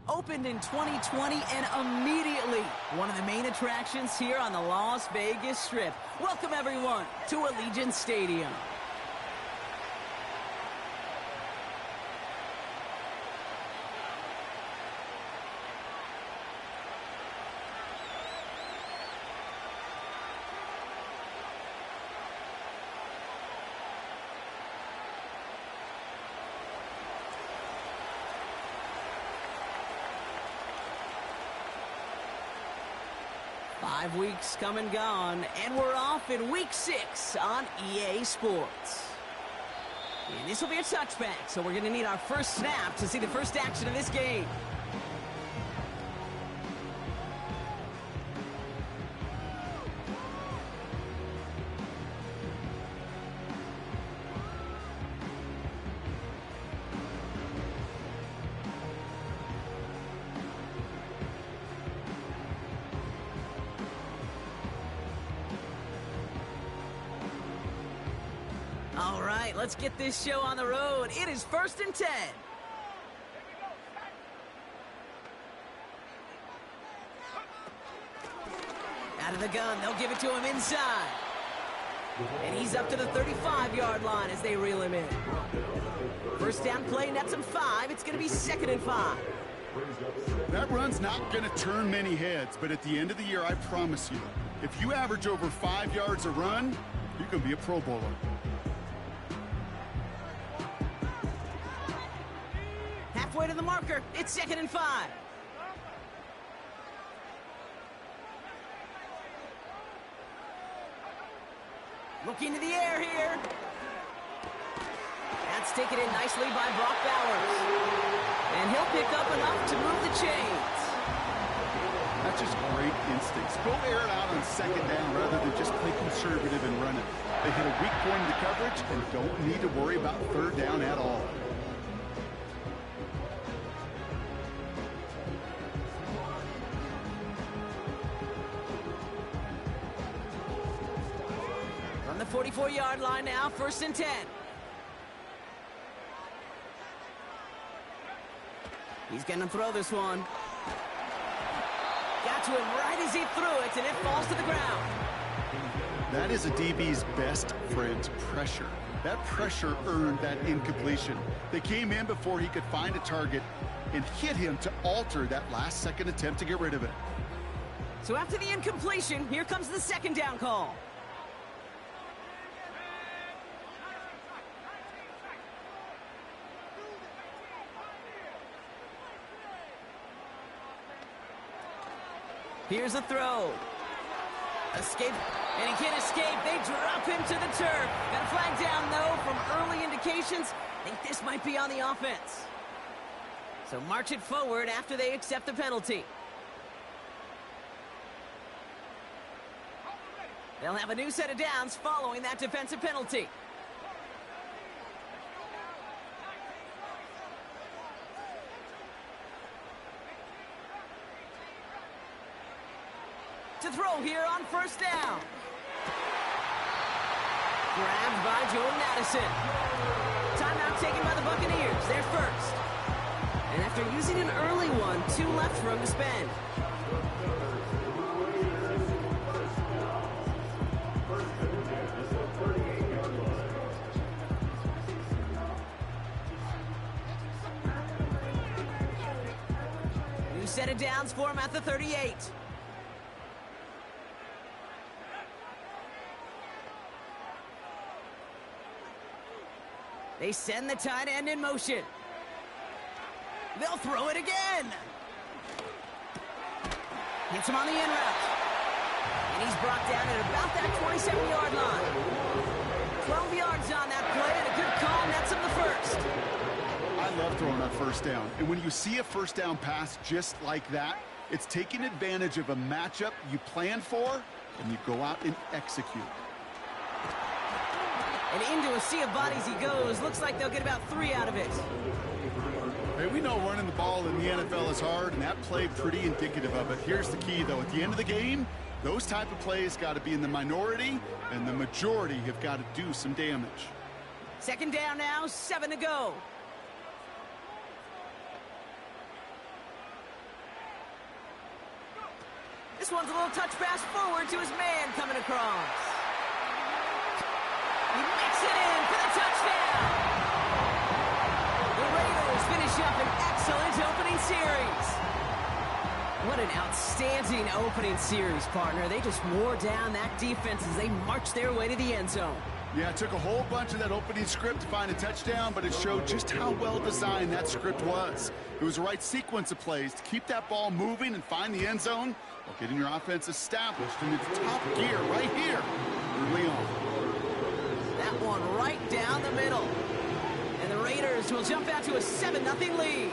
Opened in 2020 and immediately one of the main attractions here on the Las Vegas Strip. Welcome everyone to Allegiant Stadium. Five weeks come and gone, and we're off in week 6 on EA Sports. And this will be a touchback, so we're going to need our first snap to see the first action of this game. All right, let's get this show on the road. It is 1st and 10. Out of the gun, they'll give it to him inside. And he's up to the 35-yard line as they reel him in. First down play, nets him 5. It's going to be 2nd and 5. That run's not going to turn many heads, but at the end of the year, I promise you, if you average over 5 yards a run, you can be a Pro Bowler. Halfway to the marker, it's 2nd and 5. Looking to the air here. That's taken in nicely by Brock Bowers. And he'll pick up enough to move the chains. That's just great instincts. Go air it out on 2nd down rather than just play conservative and run it. They hit a weak point in the coverage and don't need to worry about 3rd down at all. On the 44-yard line now, 1st and 10. He's going to throw this one. Got to him right as he threw it, and it falls to the ground. That is a DB's best friend, pressure. That pressure earned that incompletion. They came in before he could find a target and hit him to alter that last-second attempt to get rid of it. So after the incompletion, here comes the 2nd down call. Here's a throw. Escape, and he can't escape. They drop him to the turf. Got a flag down, though, from early indications. I think this might be on the offense. So march it forward after they accept the penalty. They'll have a new set of downs following that defensive penalty. To throw here on 1st down. Grabbed by Jordan Addison. Timeout taken by the Buccaneers. They're first. And after using an early one, 2 left for him to spend. New set of downs for him at the 38. They send the tight end in motion. They'll throw it again. Hits him on the in route. And he's brought down at about that 27-yard line. 12 yards on that play, and a good call nets him the 1st. I love throwing on 1st down. And when you see a 1st down pass just like that, it's taking advantage of a matchup you plan for, and you go out and execute. And into a sea of bodies he goes. Looks like they'll get about 3 out of it. Hey, we know running the ball in the NFL is hard, and that play pretty indicative of it. Here's the key, though. At the end of the game, those type of plays got to be in the minority, and the majority have got to do some damage. 2nd down now, 7 to go. This one's a little touch pass forward to his man coming across. He makes it in for the touchdown. The Raiders finish up an excellent opening series. What an outstanding opening series, partner. They just wore down that defense as they marched their way to the end zone. Yeah, it took a whole bunch of that opening script to find a touchdown, but it showed just how well designed that script was. It was the right sequence of plays to keep that ball moving and find the end zone while getting your offense established in its top gear right here early on. That one right down the middle. And the Raiders will jump out to a 7-0 lead.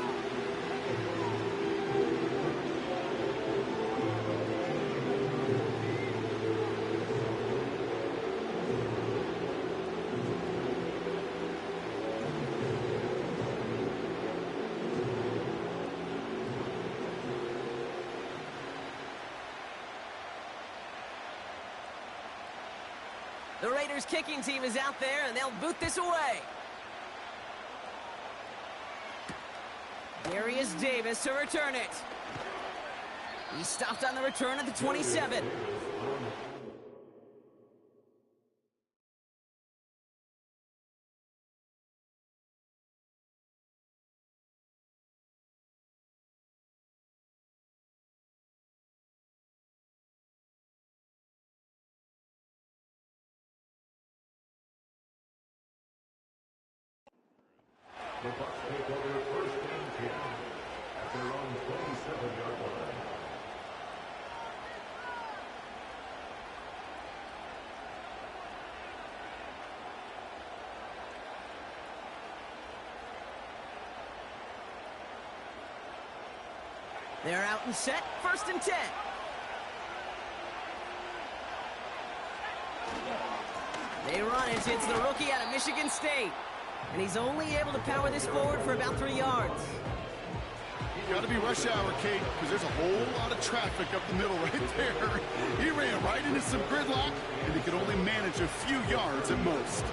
The Raiders kicking team is out there, and they'll boot this away. Darius Davis to return it. He stopped on the return at the 27. The Bucs take over first and 10 at their own 27-yard line. They're out and set, first and 10. They run it. It's the rookie out of Michigan State. And he's only able to power this forward for about 3 yards. Got to be rush hour, Kate, because there's a whole lot of traffic up the middle right there. He ran right into some gridlock, and he could only manage a few yards at most.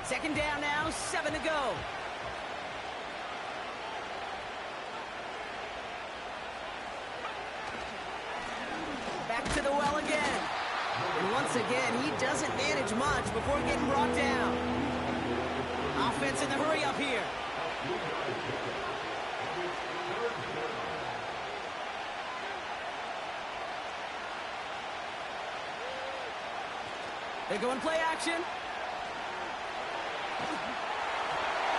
Second down now, 7 to go. Back to the well again. And once again, he doesn't manage much before getting brought down. Offense in the hurry up here. They're going play action.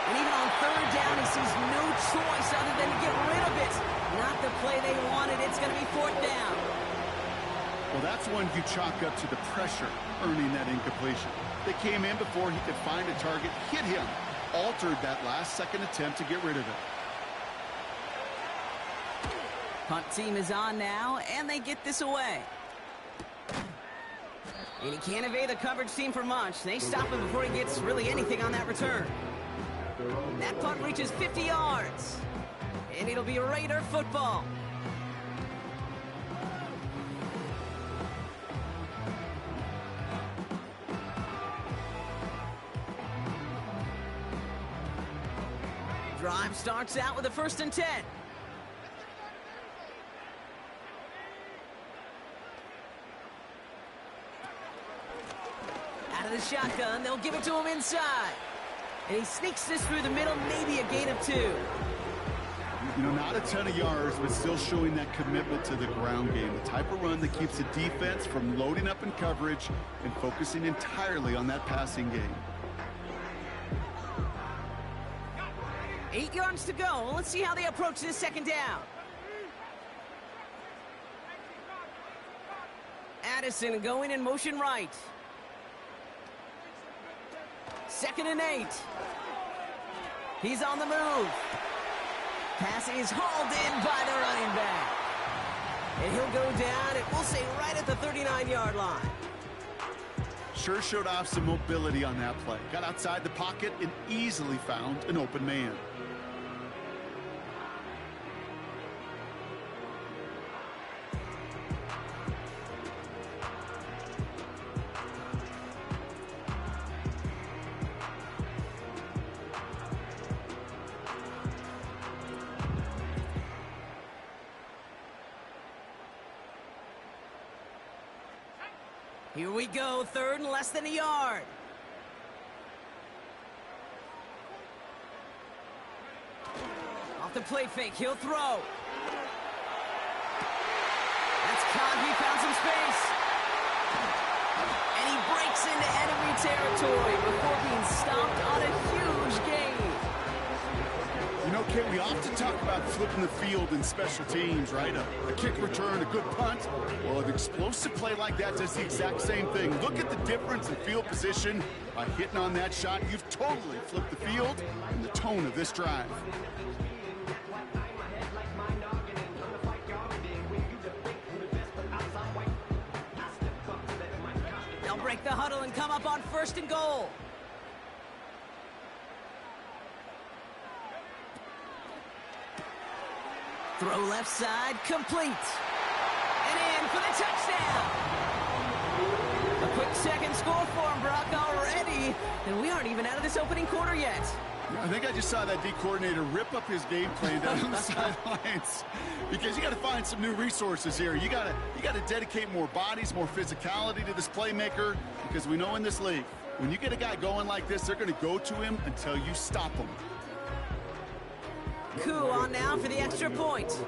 And even on third down, he sees no choice other than to get rid of it. Not the play they wanted. It's going to be fourth down. Well, that's one you chalk up to the pressure earning that incompletion. They came in before he could find a target, hit him, altered that last-second attempt to get rid of it. Punt team is on now, and they get this away. And he can't evade the coverage team for much. They stop him before he gets really anything on that return. That punt reaches 50 yards. And it'll be Raider football. Drive starts out with a first and 10. Out of the shotgun, they'll give it to him inside. And he sneaks this through the middle, maybe a gain of 2. You know, not a ton of yards, but still showing that commitment to the ground game. The type of run that keeps the defense from loading up in coverage and focusing entirely on that passing game. 8 yards to go. Well, let's see how they approach this second down. Addison going in motion right. 2nd and 8. He's on the move. Pass is hauled in by the running back. And he'll go down, and we'll say right at the 39-yard line. Sure showed off some mobility on that play. Got outside the pocket and easily found an open man. Here we go, third and less than a yard. Off the play fake, he'll throw. That's caught, he found some space. And he breaks into enemy territory before being stopped on a huge gain. You know, Kit, we often talk about flipping the field in special teams, right? A kick return, a good punt. Well, an explosive play like that does the exact same thing. Look at the difference in field position. By hitting on that shot, you've totally flipped the field and the tone of this drive. They'll break the huddle and come up on 1st and goal. Throw left side, complete. And in for the touchdown. A quick second score for him, Brock, already. And we aren't even out of this opening quarter yet. I think I just saw that D coordinator rip up his game plan down on the sidelines, because you got to find some new resources here. You got to dedicate more bodies, more physicality to this playmaker, because we know in this league, when you get a guy going like this, they're going to go to him until you stop him. Coup on now for the extra point.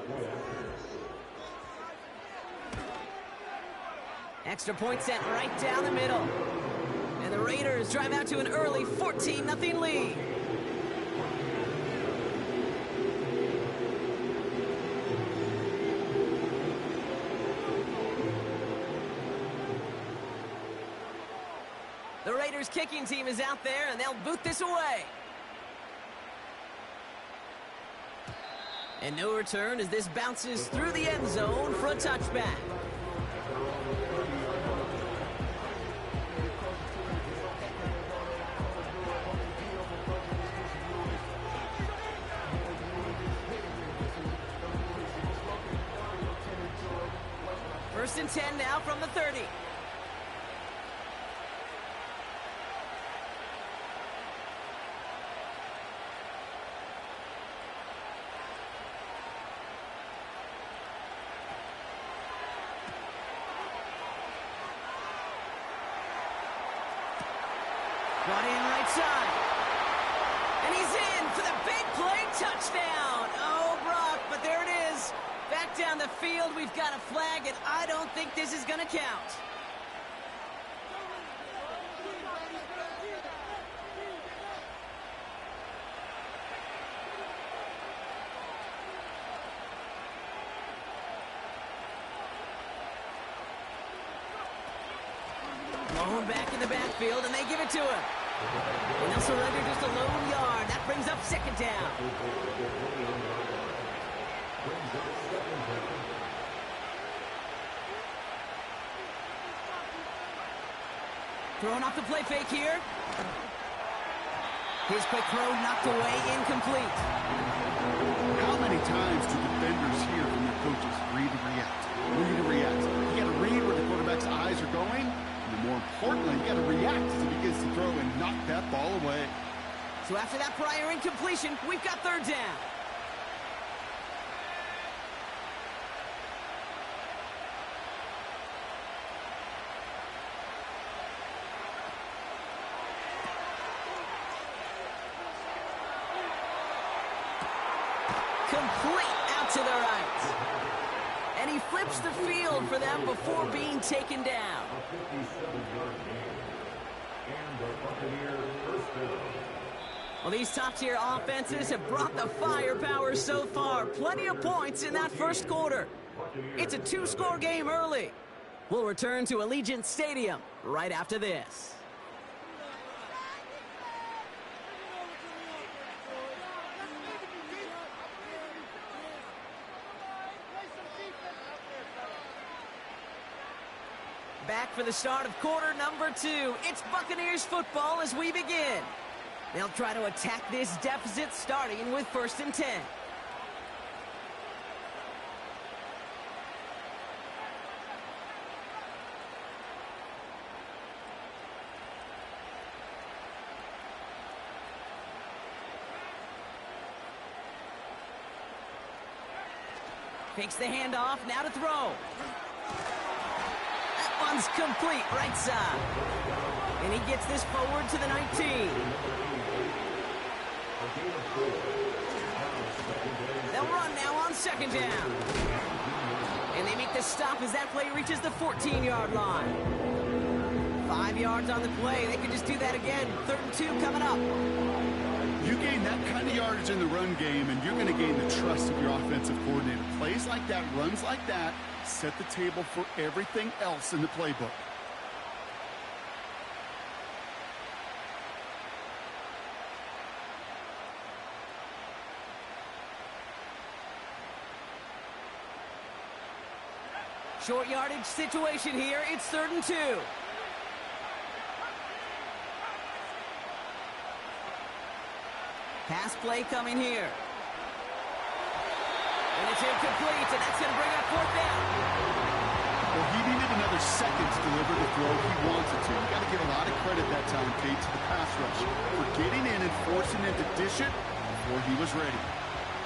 Extra point sent right down the middle. And the Raiders drive out to an early 14-0 lead. The Raiders kicking team is out there, and they'll boot this away. And no return as this bounces through the end zone for a touchback. First and 10 now from the 30. Brought in right side. And he's in for the big play touchdown. Oh, Brock, but there it is. Back down the field, we've got a flag, and I don't think this is going to count. Blown back in the backfield, and they give it to him. And they'll surrender just a lone yard. That brings up 2nd down. Throwing off the play fake here. His quick throw knocked away, incomplete. How many times do defenders hear from their coaches, read and react, read and react? You got to read where the quarterback's eyes are going, and more importantly, you got to react as he begins to throw and knock that ball away. So after that prior incompletion, we've got 3rd down. Complete out to the right. And he flips the field for them before being taken down. Well, these top-tier offenses have brought the firepower so far. Plenty of points in that first quarter. It's a 2-score game early. We'll return to Allegiant Stadium right after this. Back for the start of quarter number 2. It's Buccaneers football as we begin. They'll try to attack this deficit starting with 1st and 10. Fakes the handoff, now to throw. That Runs complete right side. And he gets this forward to the 19. They'll run now on second down. And they make the stop as that play reaches the 14-yard line. 5 yards on the play. They could just do that again. 3rd and 2 coming up. You gain that kind of yardage in the run game, and you're going to gain the trust of your offensive coordinator. Plays like that, runs like that, set the table for everything else in the playbook. Short yardage situation here. It's 3rd and 2. Pass play coming here. And it's incomplete, and that's going to bring up 4th down. Well, he needed another second to deliver the throw he wanted to. You got to give a lot of credit that time, Kate, to the pass rush for getting in and forcing him to dish it before he was ready.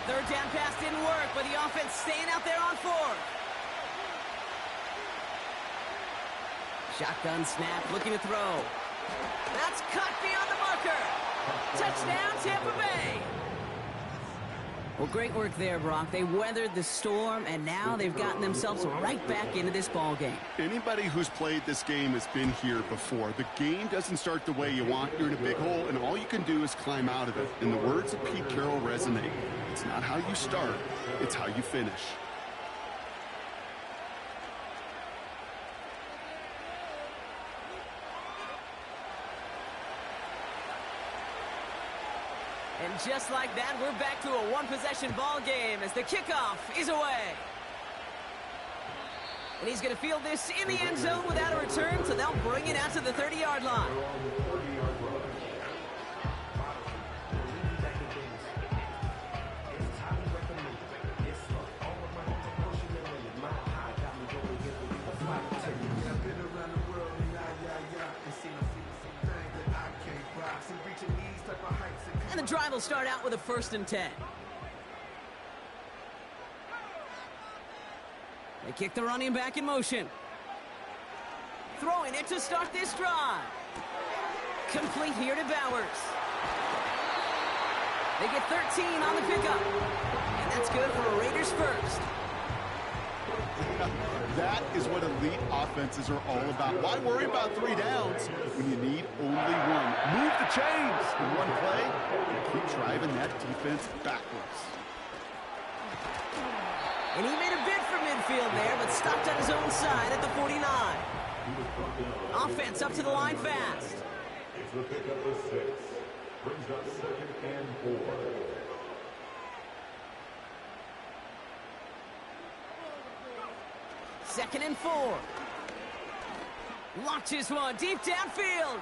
3rd down pass didn't work, but the offense staying out there on 4th. Shotgun snap, looking to throw. That's cut beyond the marker. Touchdown, Tampa Bay. Well, great work there, Brock. They weathered the storm, and now they've gotten themselves right back into this ball game. Anybody who's played this game has been here before. The game doesn't start the way you want. You're in a big hole, and all you can do is climb out of it. And the words of Pete Carroll resonate. It's not how you start, it's how you finish. And just like that, we're back to a one-possession ball game as the kickoff is away. And he's going to field this in the end zone without a return, so they'll bring it out to the 30-yard line. And the drive will start out with a 1st and 10. They kick the running back in motion. Throwing it to start this drive. Complete here to Bowers. They get 13 on the pickup. And that's good for a Raiders first. That is what elite offenses are all about. Why worry about 3 downs when you need only 1? Move the chains in one play and keep driving that defense backwards. And he made a bid for midfield there, but stopped on his own side at the 49. Offense up to the line fast. It's the pickup of 6. Brings up 2nd and 4. Second and 4. Launches one deep downfield.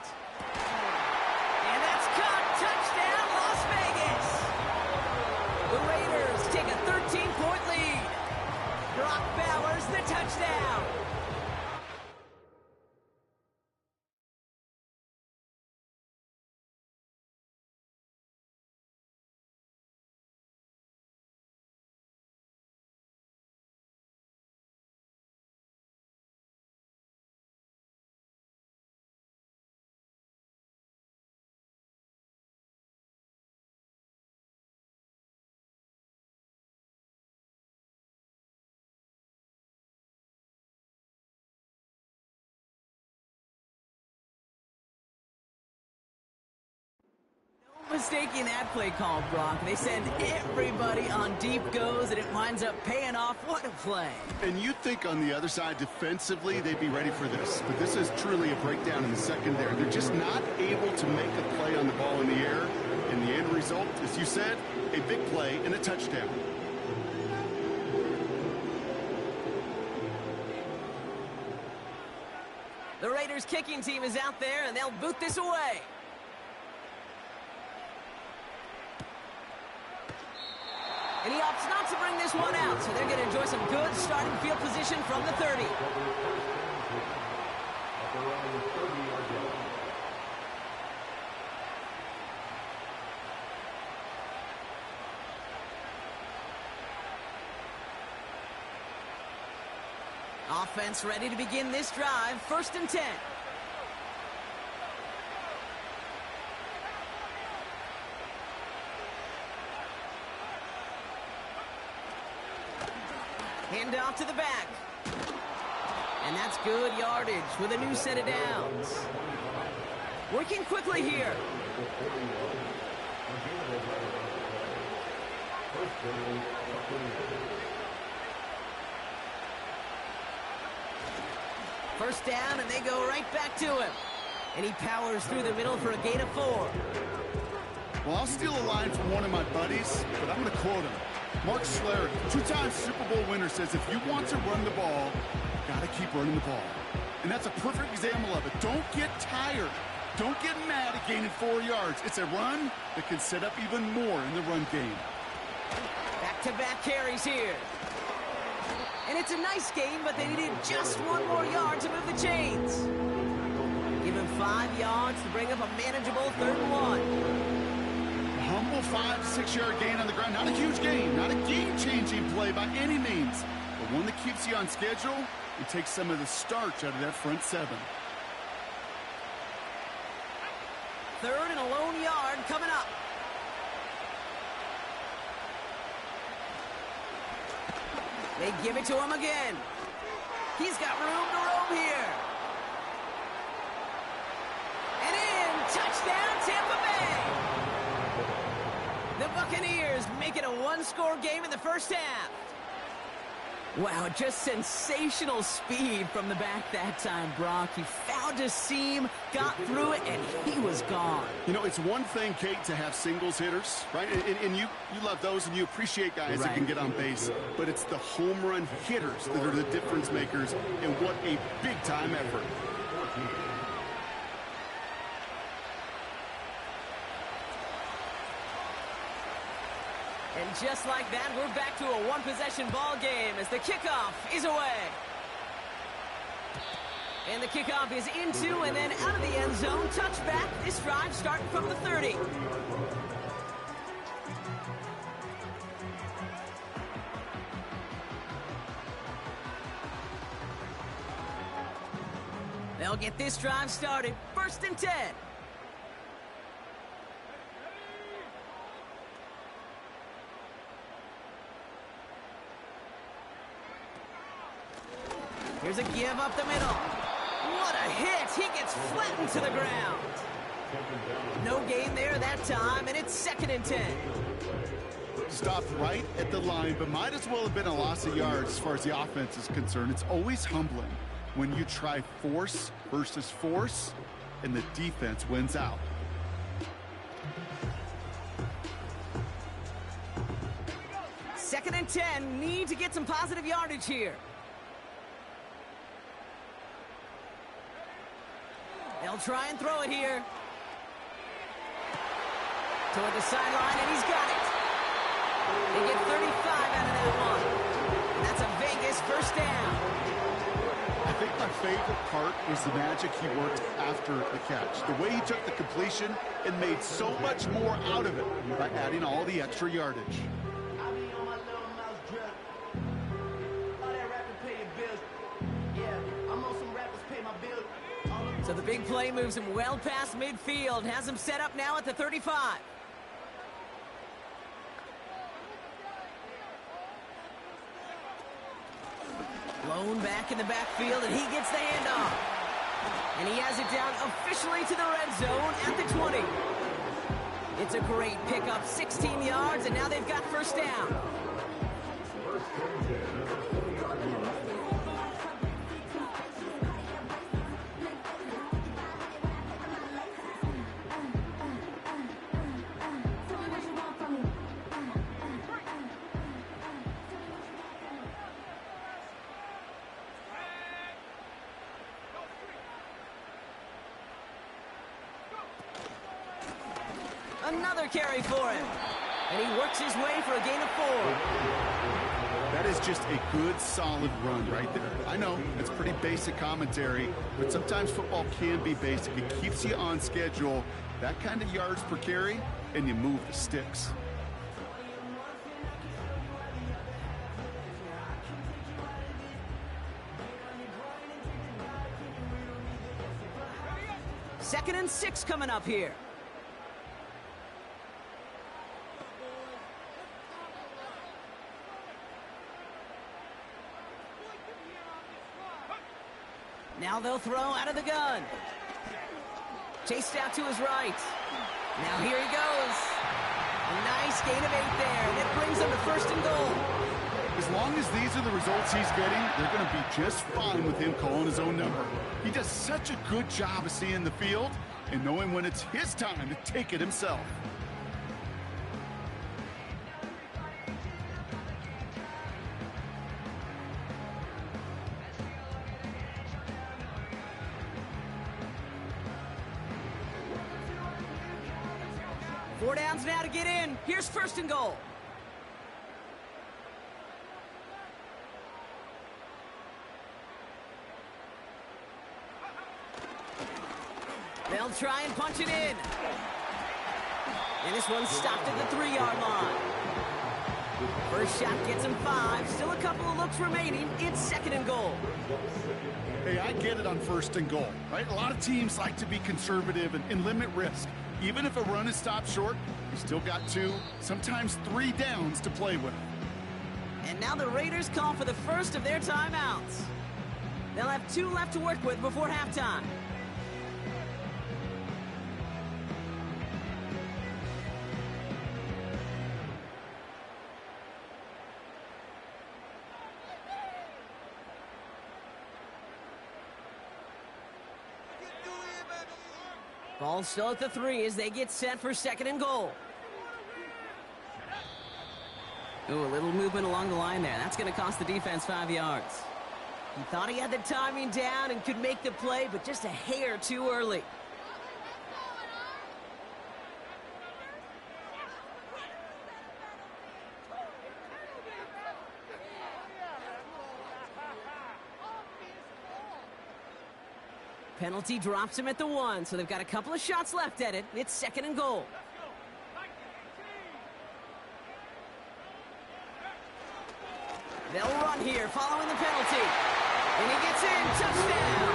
And that's caught. Touchdown, Las Vegas. The Raiders take a 13-point lead. Brock Bowers, the touchdown. Mistaking that play call, Brock. They send everybody on deep goes, and it winds up paying off. What a play. And you'd think on the other side, defensively, they'd be ready for this. But this is truly a breakdown in the secondary. They're just not able to make a play on the ball in the air. And the end result, as you said, a big play and a touchdown. The Raiders kicking team is out there, and they'll boot this away. And he opts not to bring this one out, so they're going to enjoy some good starting field position from the 30. offense ready to begin this drive. 1st and 10. Hand off to the back. And that's good yardage with a new set of downs. Working quickly here. First down, and they go right back to him. And he powers through the middle for a gain of 4. Well, I'll steal a line from one of my buddies, but I'm going to quote him. Mark Schlereth, 2-time Super Bowl winner, says if you want to run the ball, you got to keep running the ball. And that's a perfect example of it. Don't get tired. Don't get mad at gaining 4 yards. It's a run that can set up even more in the run game. Back-to-back carries here. And it's a nice game, but they needed just 1 more yard to move the chains. Give him 5 yards to bring up a manageable 3rd and 1. A humble 5-6 yard gain on the ground. Not a huge gain, not a game-changing play by any means, but one that keeps you on schedule and takes some of the starch out of that front 7. 3rd and a lone yard coming up. They give it to him again. He's got room to roam here. And in, touchdown, Tampa Bay. The Buccaneers make it a 1-score game in the first half. Wow, just sensational speed from the back that time, Brock. He found a seam, got through it, and he was gone. You know, it's one thing, Kate, to have singles hitters, right? And you love those, and you appreciate guys that can get on base. But it's the home run hitters that are the difference makers, and what a big-time effort. And just like that, we're back to a 1-possession ball game as the kickoff is away. And the kickoff is into and then out of the end zone. Touchback. This drive starting from the 30. They'll get this drive started. 1st and 10. Here's a give up the middle. What a hit. He gets flattened to the ground. No gain there that time, and it's 2nd and 10. Stopped right at the line, but might as well have been a loss of yards as far as the offense is concerned. It's always humbling when you try force versus force, and the defense wins out. Second and 10. Need to get some positive yardage here. They'll try and throw it here. Toward the sideline, and he's got it. They get 35 out of that one. And that's a Vegas first down. I think my favorite part was the magic he worked after the catch. The way he took the completion and made so much more out of it by adding all the extra yardage. So the big play moves him well past midfield, has him set up now at the 35. Blown back in the backfield, and he gets the handoff. And he has it down officially to the red zone at the 20. It's a great pickup, 16 yards, and now they've got first down. Another carry for him. And he works his way for a gain of 4. That is just a good, solid run right there. I know, it's pretty basic commentary, but sometimes football can be basic. It keeps you on schedule. That kind of yards per carry, and you move the sticks. 2nd and 6 coming up here. Now they'll throw out of the gun. Chased out to his right. Now here he goes. A nice gain of 8 there, and it brings them to 1st and goal. As long as these are the results he's getting, they're going to be just fine with him calling his own number. He does such a good job of seeing the field and knowing when it's his time to take it himself. Four downs now to get in. Here's 1st and goal. They'll try and punch it in. And this one's stopped at the 3-yard line. First shot gets him 5. Still a couple of looks remaining. It's 2nd and goal. Hey, I get it on 1st and goal, right? A lot of teams like to be conservative and limit risk. Even if a run is stopped short, you still got 2, sometimes 3 downs to play with. And now the Raiders call for the first of their timeouts. They'll have 2 left to work with before halftime. Ball still at the 3 as they get set for 2nd and goal. Ooh, a little movement along the line there. That's going to cost the defense 5 yards. He thought he had the timing down and could make the play, but just a hair too early. Penalty drops him at the 1, so they've got a couple of shots left at it. It's 2nd and goal. They'll run here following the penalty. And he gets in. Touchdown.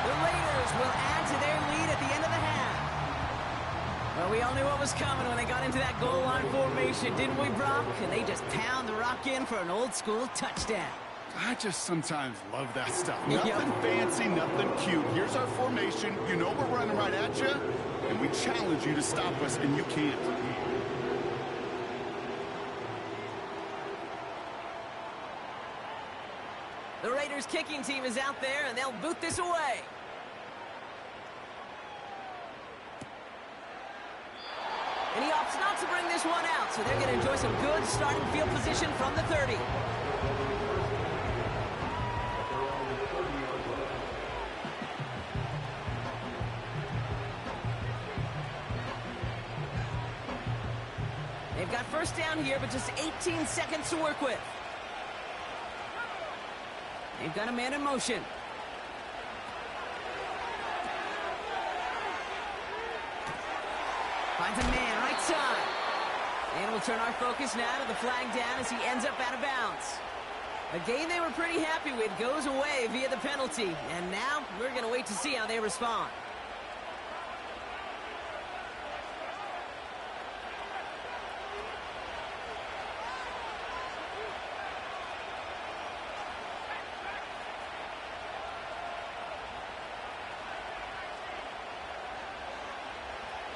The Raiders will add to their lead at the end of the half. Well, we all knew what was coming when they got into that goal line formation, didn't we, Brock? And they just pound the rock in for an old-school touchdown. I just sometimes love that stuff. Nothing fancy, nothing cute. Here's our formation. You know we're running right at you, and we challenge you to stop us, and you can't. The Raiders kicking team is out there, and they'll boot this away. And he opts not to bring this one out, so they're going to enjoy some good starting field position from the 30. They've got first down here, but just 18 seconds to work with. They've got a man in motion. Finds a man right side. And we'll turn our focus now to the flag down as he ends up out of bounds. A game they were pretty happy with goes away via the penalty. And now we're going to wait to see how they respond.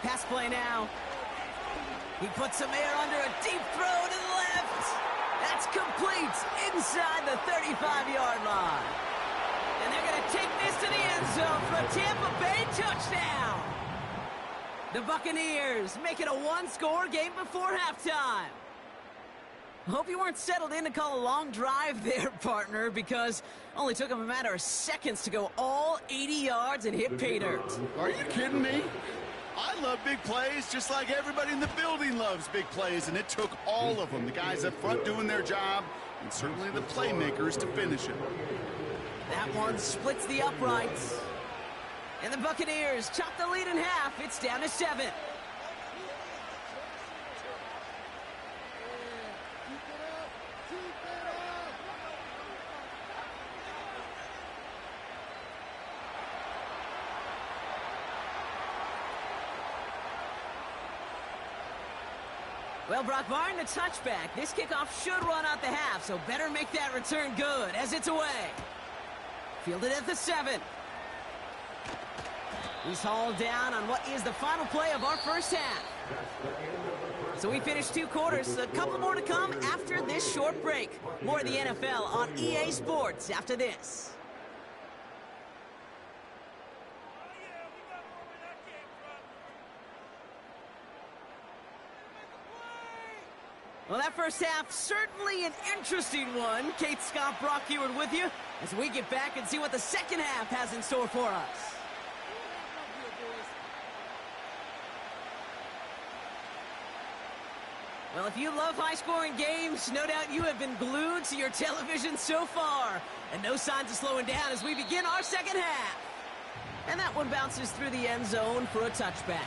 Pass play now. He puts some air under a deep throw to the left. That's complete inside the 35-yard line. And they're going to take this to the end zone for a Tampa Bay touchdown. The Buccaneers make it a one-score game before halftime. Hope you weren't settled in to call a long drive there, partner, because it only took them a matter of seconds to go all 80 yards and hit pay dirt. Are you kidding me? I love big plays just like everybody in the building loves big plays, and it took all of them, the guys up front doing their job, and certainly the playmakers to finish it. That one splits the uprights. And the Buccaneers chop the lead in half. It's down to 7. Well, Brock, barring the touchback, this kickoff should run out the half, so better make that return good as it's away. Fielded at the 7. He's hauled down on what is the final play of our first half. So we finished 2 quarters. A couple more to come after this short break. More of the NFL on EA Sports after this. Well, that first half, certainly an interesting one. Kate, Scott, Brock Ewart with you as we get back and see what the second half has in store for us. Well, if you love high-scoring games, no doubt you have been glued to your television so far. And no signs of slowing down as we begin our second half. And that one bounces through the end zone for a touchback.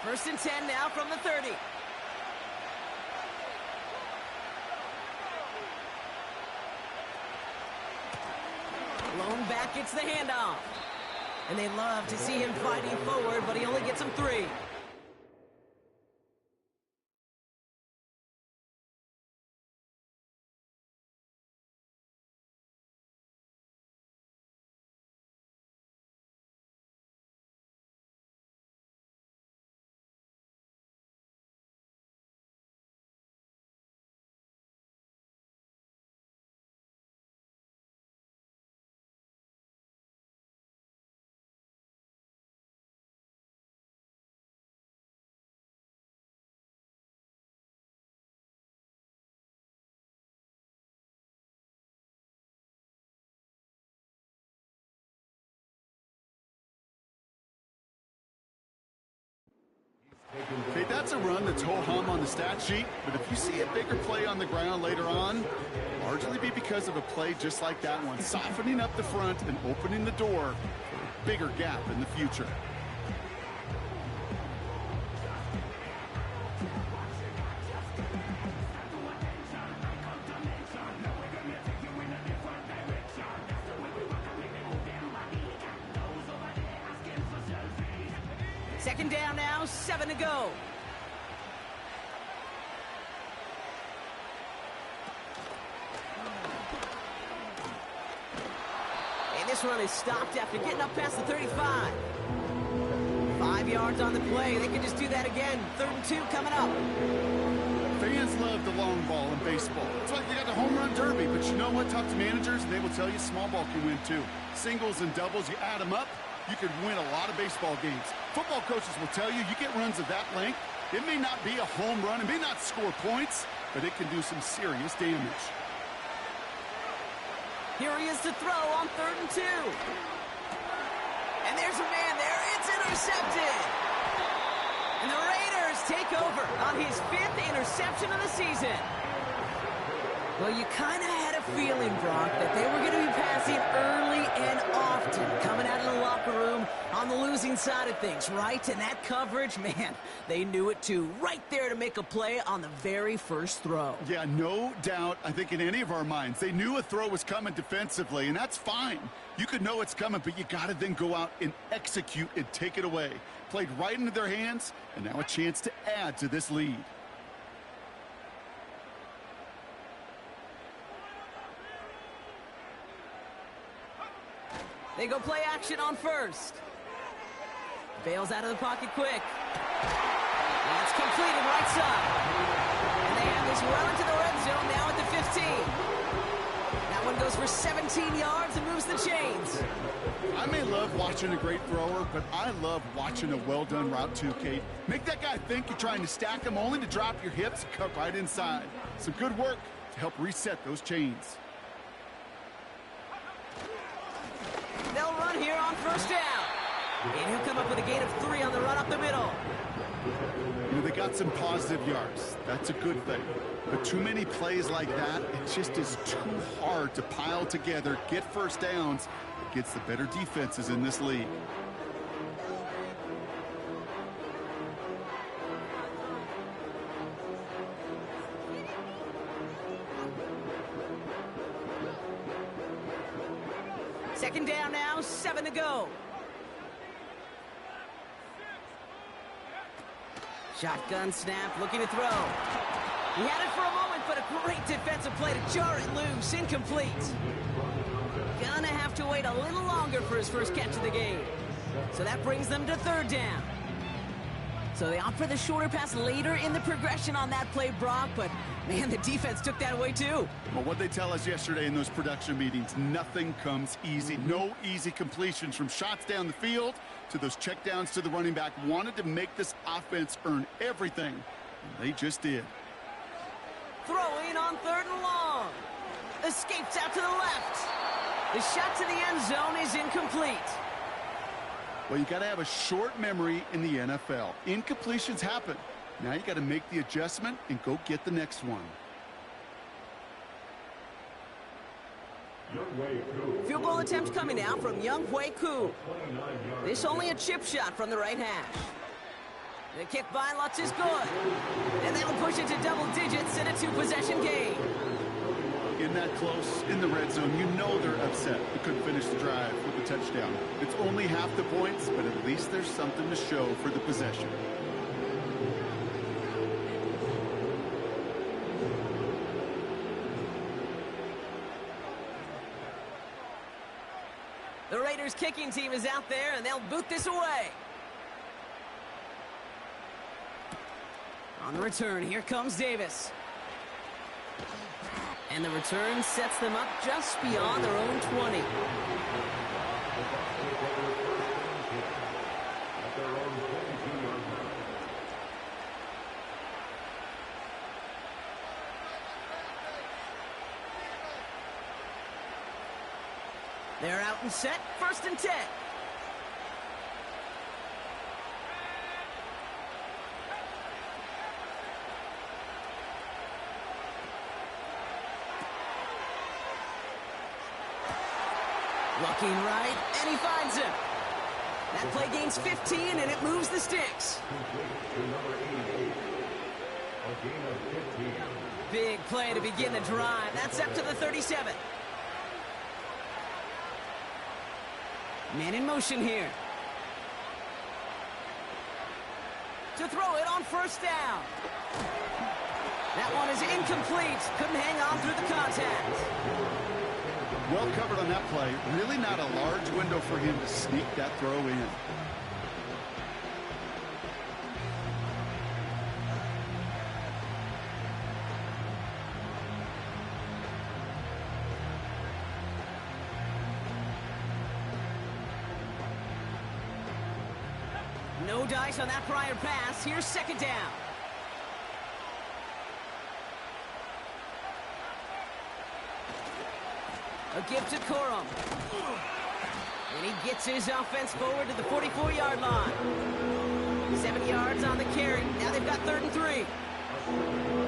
First and 10 now from the 30. Blown back gets the handoff. And they love to see him fighting forward, but he only gets them 3. Okay, that's a run that's ho-hum on the stat sheet, but if you see a bigger play on the ground later on, largely be because of a play just like that one, softening up the front and opening the door for a bigger gap in the future. Second down now, 7 to go. And this run is stopped after getting up past the 35. 5 yards on the play. They can just do that again. 3rd and 2 coming up. Fans love the long ball in baseball. It's like they got the home run derby, but you know what? Talk to managers, and they will tell you small ball can win too. Singles and doubles, you add them up, you could win a lot of baseball games. Football coaches will tell you get runs of that length. It may not be a home run, it may not score points, but it can do some serious damage. Here he is to throw on 3rd and 2. And there's a man there. It's intercepted. And the Raiders take over on his 5th interception of the season. Well, you kind of had a feeling, Brock, that they were going to be passing early and often, coming out of the locker room on the losing side of things, right? And that coverage, man, they knew it too. Right there to make a play on the very first throw. Yeah, no doubt, I think in any of our minds, they knew a throw was coming defensively, and that's fine. You could know it's coming, but you got to then go out and execute and take it away. Played right into their hands, and now a chance to add to this lead. They go play action on 1st. Bails out of the pocket quick. That's completed right side. And they have this well into the red zone now at the 15. That one goes for 17 yards and moves the chains. I may love watching a great thrower, but I love watching a well-done route too, Kate. Make that guy think you're trying to stack him only to drop your hips and cut right inside. Some good work to help reset those chains. They'll run here on 1st down. And he'll come up with a gain of 3 on the run up the middle. You know, they got some positive yards. That's a good thing. But too many plays like that, it just is too hard to pile together, get first downs against the better defenses in this league. Second down now, 7 to go. Shotgun snap, looking to throw. He had it for a moment, but a great defensive play to jar it loose. Incomplete. Gonna have to wait a little longer for his first catch of the game. So that brings them to third down. So they opt for the shorter pass later in the progression on that play, Brock, but man, the defense took that away too. Well, what they tell us yesterday in those production meetings, nothing comes easy. No easy completions from shots down the field to those checkdowns to the running back. Wanted to make this offense earn everything. And they just did. Throwing on 3rd and long. Escapes out to the left. The shot to the end zone is incomplete. Well, you got to have a short memory in the NFL. Incompletions happen. Now you got to make the adjustment and go get the next one. Field goal attempt coming now from Younghoe Koo. This only a chip shot from the right hash. The kick by Lutz is good. And that'll push it to double digits in a 2-possession game. In that close, in the red zone, you know they're upset. They couldn't finish the drive with the touchdown. It's only half the points, but at least there's something to show for the possession. The Raiders kicking team is out there, and they'll boot this away. On the return, here comes Davis. And the return sets them up just beyond their own 20. They're out and set, 1st and 10. Looking right, and he finds him. That play gains 15, and it moves the sticks. Big play to begin the drive. That's up to the 37. Man in motion here. To throw it on 1st down. That one is incomplete. Couldn't hang on through the contact. Well covered on that play. Really not a large window for him to sneak that throw in. No dice on that prior pass. Here's 2nd down. A give to Corum. And he gets his offense forward to the 44-yard line. 7 yards on the carry. Now they've got 3rd and 3.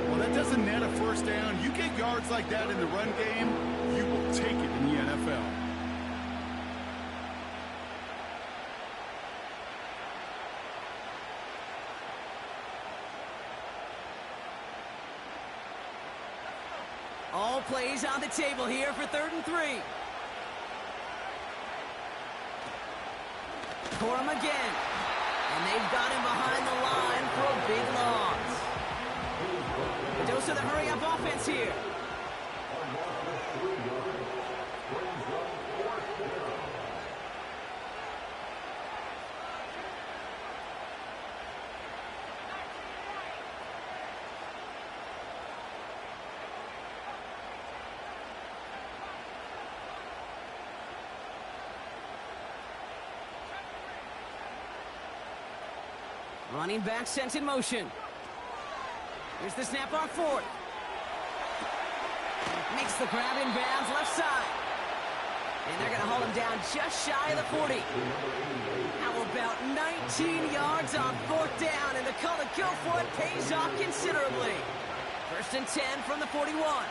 Well, that doesn't net a 1st down. You get yards like that in the run game, you will take it in the NFL. All plays on the table here for 3rd and 3. Corum again. And they've got him behind the line for a big loss. A dose of the hurry-up offense here. Running back sent in motion. Here's the snap on 4th. Makes the grab in bounds left side. And they're going to hold him down just shy of the 40. How about 19 yards on 4th down, and the call to go for it pays off considerably. 1st and 10 from the 41.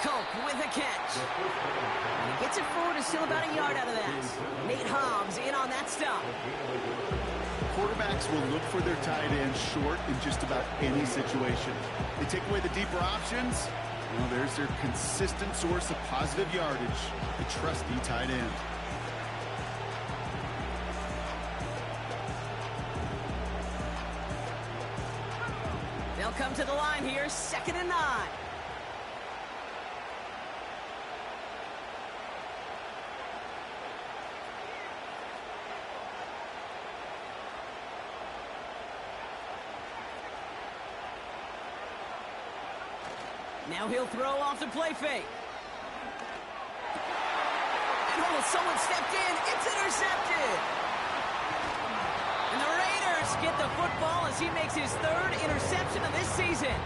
Coke with a catch. And he gets it forward, is still about a yard out of that. Nate Hobbs in on that stop. Quarterback quarterbacks will look for their tight end short in just about any situation. They take away the deeper options. Well, there's their consistent source of positive yardage, the trusty tight end. They'll come to the line here, 2nd and 9. Now he'll throw off the play fake. And oh, someone stepped in. It's intercepted. And the Raiders get the football as he makes his 3rd interception of this season.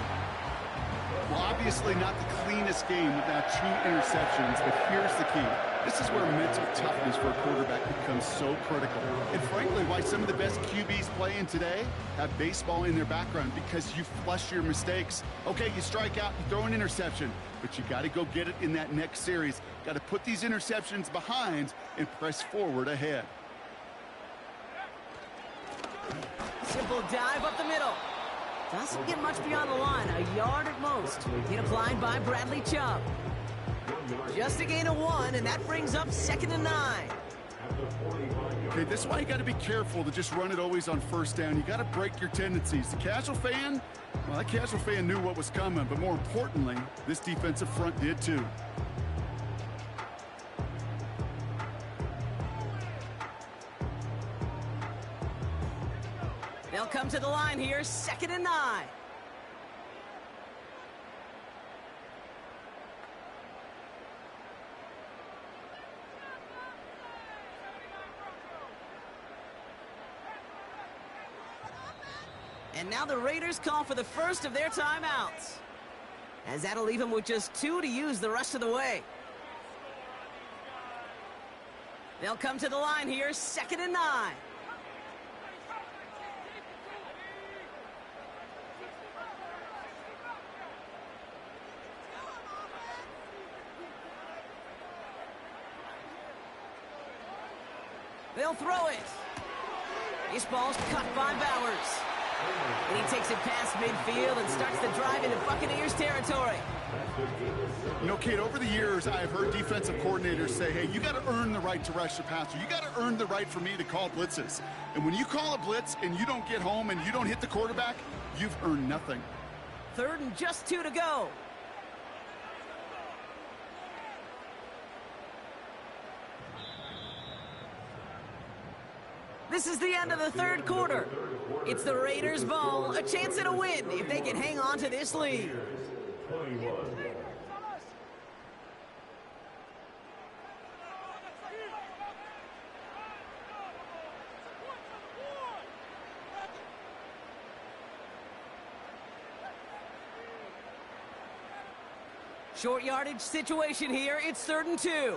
Well, obviously not the cleanest game without 2 interceptions, but here's the key. This is where mental toughness for a quarterback becomes so critical. And frankly, why some of the best QBs playing today have baseball in their background, because you flush your mistakes. Okay, you strike out, you throw an interception, but you got to go get it in that next series. Got to put these interceptions behind and press forward ahead. Simple dive up the middle. Doesn't get much beyond the line, a yard at most. Hit applied by Bradley Chubb. Just a gain of 1, and that brings up 2nd and 9. Okay, this is why you got to be careful to just run it always on 1st down. You got to break your tendencies. The casual fan, well, that casual fan knew what was coming, but more importantly, this defensive front did too. They'll come to the line here, 2nd and 9. And now the Raiders call for the first of their timeouts, as that'll leave them with just 2 to use the rest of the way. They'll come to the line here, 2nd and 9. They'll throw it. This ball's cut by Bowers. And he takes it past midfield and starts the drive into Buccaneers territory. You know, Kate, over the years, I've heard defensive coordinators say, hey, you got to earn the right to rush the passer. You got to earn the right for me to call blitzes. And when you call a blitz and you don't get home and you don't hit the quarterback, you've earned nothing. 3rd and just 2 to go. This is the end of the 3rd quarter. It's the Raiders' ball, a chance at a win if they can hang on to this lead. Short yardage situation here. It's 3rd and 2.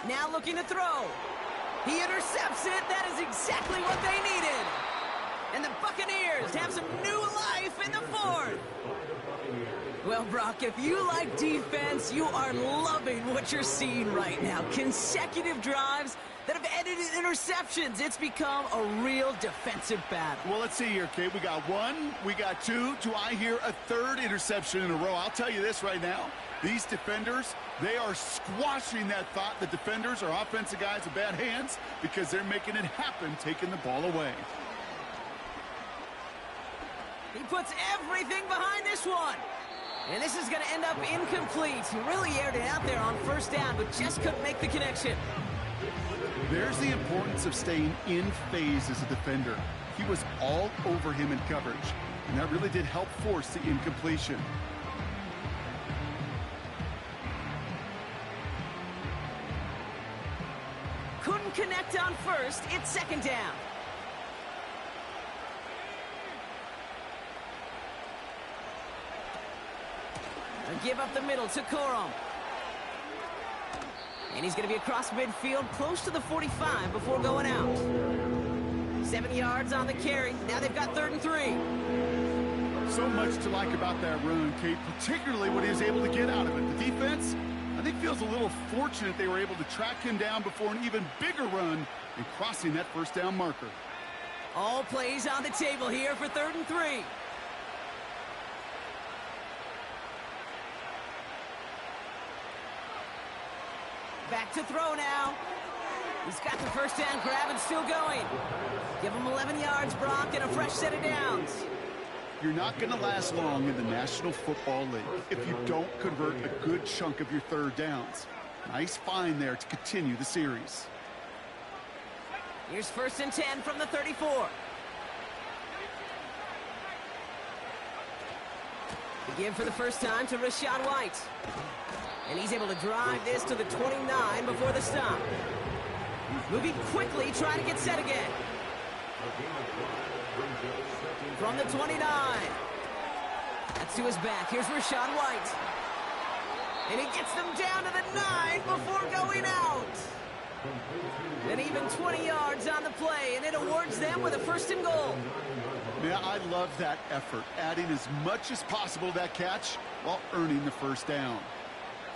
Now looking to throw. He intercepts it. That is exactly what they needed. And the Buccaneers have some new life in the 4th. Well, Brock, if you like defense, you are loving what you're seeing right now. Consecutive drives that have ended in interceptions. It's become a real defensive battle. Well, let's see here, Kate. We got 1, we got 2. Do I hear a 3rd interception in a row? I'll tell you this right now. These defenders, they are squashing that thought the defenders are offensive guys with bad hands, because they're making it happen, taking the ball away. He puts everything behind this one. And this is going to end up incomplete. He really aired it out there on 1st down, but just couldn't make the connection. There's the importance of staying in phase as a defender. He was all over him in coverage, and that really did help force the incompletion. Couldn't connect on 1st. It's 2nd down. A give up the middle to Corum. And he's going to be across midfield, close to the 45 before going out. 7 yards on the carry. Now they've got 3rd and 3. So much to like about that run, Kate, particularly what he was able to get out of it. The defense, I think, feels a little fortunate they were able to track him down before an even bigger run and crossing that first down marker. All plays on the table here for 3rd and 3. Back to throw now. He's got the first down grab and still going. Give him 11 yards, Brock, and a fresh set of downs. You're not going to last long in the National Football League if you don't convert a good chunk of your 3rd downs. Nice find there to continue the series. Here's 1st and 10 from the 34. The give for the first time to Rachaad White. And he's able to drive this to the 29 before the stop. Moving quickly, trying to get set again. From the 29. That's to his back. Here's Rachaad White. And he gets them down to the 9 before going out. And even 20 yards on the play, and it awards them with a 1st and goal. Yeah, I love that effort, adding as much as possible to that catch while earning the 1st down.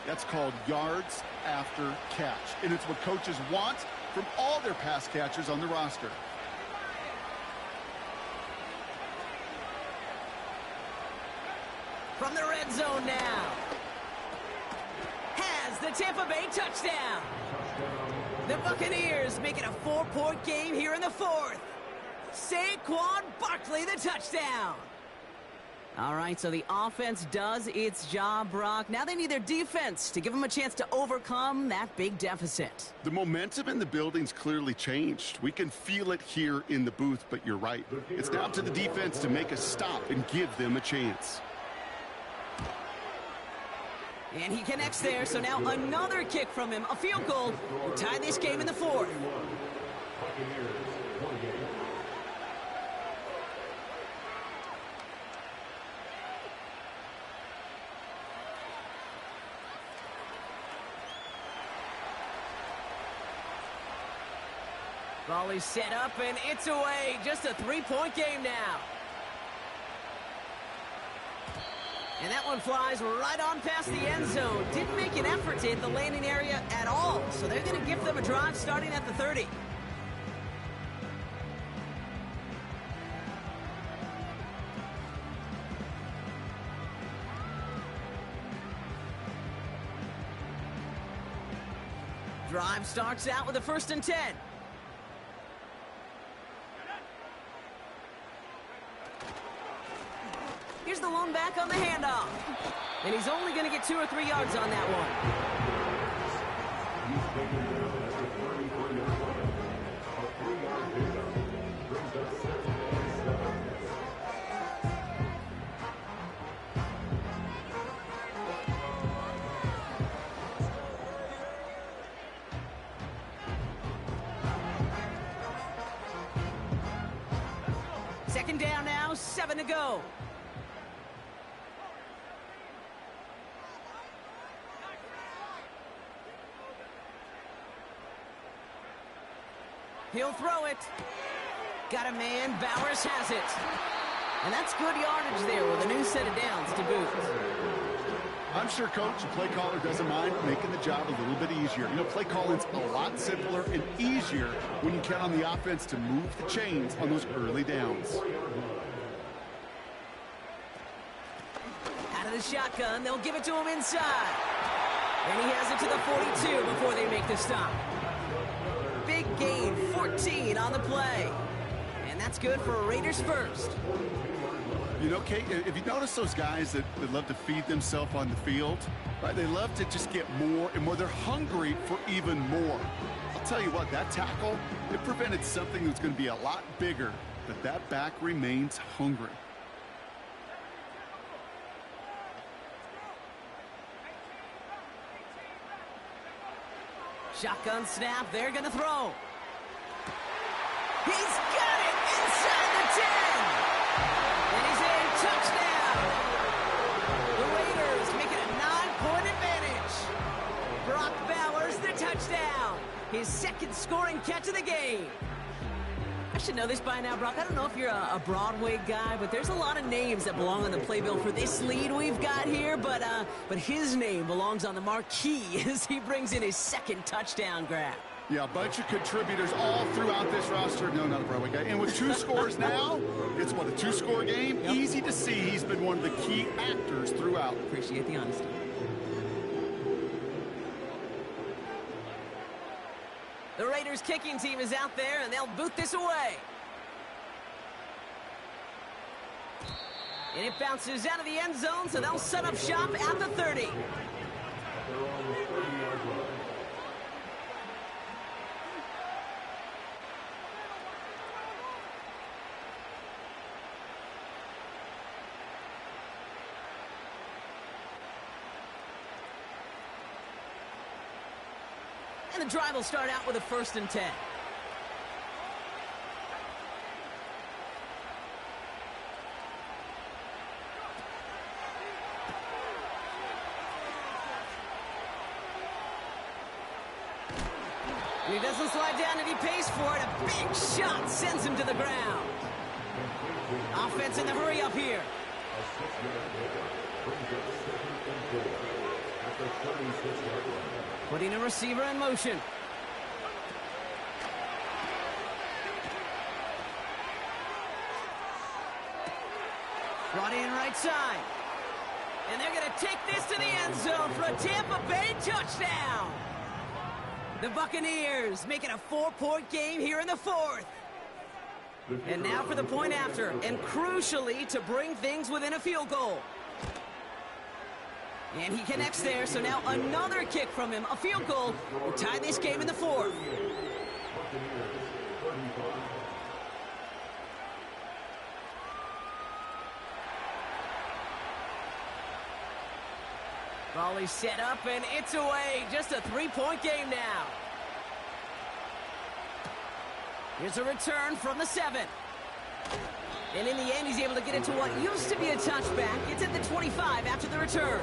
That's called yards after catch, and it's what coaches want from all their pass catchers on the roster. From the red zone now. Has the Tampa Bay touchdown. The Buccaneers make it a 4-point game here in the 4th. Saquon Barkley, the touchdown. All right, so the offense does its job, Brock. Now they need their defense to give them a chance to overcome that big deficit. The momentum in the building's clearly changed. We can feel it here in the booth, but you're right. It's now to the defense to make a stop and give them a chance. And he connects there, so now another kick from him. A field goal will tie this game in the 4th. Ball is set up, and it's away. Just a 3-point game now. And that one flies right on past the end zone. Didn't make an effort to hit the landing area at all. So they're going to give them a drive starting at the 30. Drive starts out with a 1st and 10. Here's the lone back on the handoff. And he's only going to get 2 or 3 yards on that one. Second down now, 7 to go. He'll throw it. Got a man. Bowers has it. And that's good yardage there with a new set of downs to boot. I'm sure coach and play caller doesn't mind making the job a little bit easier. You know, play calling's a lot simpler and easier when you count on the offense to move the chains on those early downs. Out of the shotgun, they'll give it to him inside. And he has it to the 42 before they make the stop. Big gain, 14 on the play. And that's good for a Raiders first. You know, Kate, if you notice those guys that love to feed themselves on the field, right? They love to just get more and more. They're hungry for even more. I'll tell you what, that tackle, it prevented something that's going to be a lot bigger, but that back remains hungry. Shotgun snap, they're going to throw. He's got it inside the 10. And he's in, touchdown. The Raiders make it a 9-point advantage. Brock Bowers, the touchdown. His second scoring catch of the game. I should know this by now, Brock. I don't know if you're a Broadway guy, but there's a lot of names that belong on the playbill for this lead we've got here. But his name belongs on the marquee as he brings in his second touchdown grab. Yeah, a bunch of contributors all throughout this roster. No, not a Broadway guy. And with 2 scores now, it's what, a 2-score game? Yep. Easy to see he's been one of the key actors throughout. Appreciate the honesty. The Raiders kicking team is out there, and they'll boot this away. And it bounces out of the end zone, so they'll set up shop at the 30. And the drive will start out with a 1st and 10. And he doesn't slide down, and he pays for it. A big shot sends him to the ground. Offense in the hurry up here. Putting a receiver in motion. Brought in right side. And they're going to take this to the end zone for a Tampa Bay touchdown. The Buccaneers make it a 4-point game here in the 4th. And now for the point after, and crucially to bring things within a field goal. And he connects there, so now another kick from him, a field goal, will tie this game in the 4th. Volley set up, and it's away. Just a 3-point game now. Here's a return from the 7. And in the end, he's able to get it to what used to be a touchback. It's at the 25 after the return.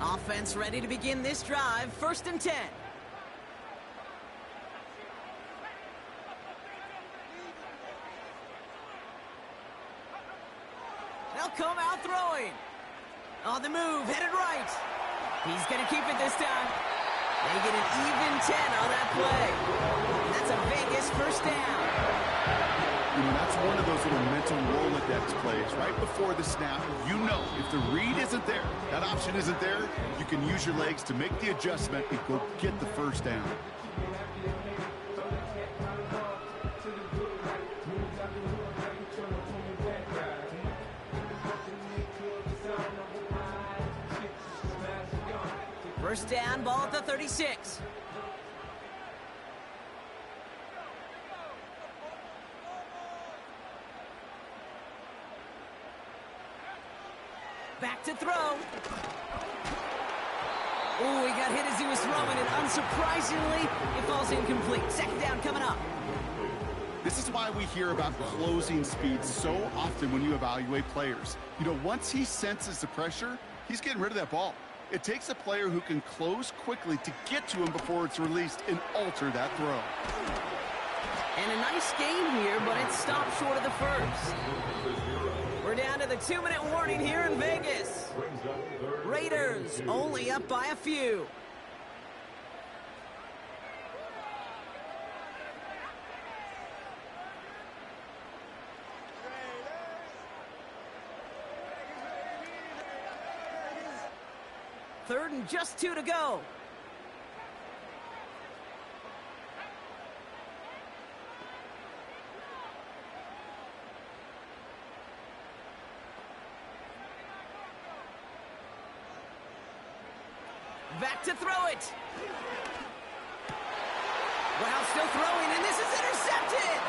Offense ready to begin this drive. 1st and 10. They'll come out throwing. On the move, headed right. He's going to keep it this time. They get an even 10 on that play. And that's a Vegas 1st down. You know, that's one of those little mental Rolodex plays. Right before the snap, you know if the read isn't there, that option isn't there, you can use your legs to make the adjustment and go get the 1st down. First down, ball at the 36. Back to throw. Ooh, he got hit as he was throwing, and unsurprisingly, it falls incomplete. 2nd down coming up. This is why we hear about closing speed so often when you evaluate players. You know, once he senses the pressure, he's getting rid of that ball. It takes a player who can close quickly to get to him before it's released and alter that throw. And a nice game here, but it stopped short of the 1st. We're down to the 2-minute warning here in Vegas. Raiders only up by a few. Third and just 2 to go. Back to throw it. Wow, still throwing, and this is intercepted.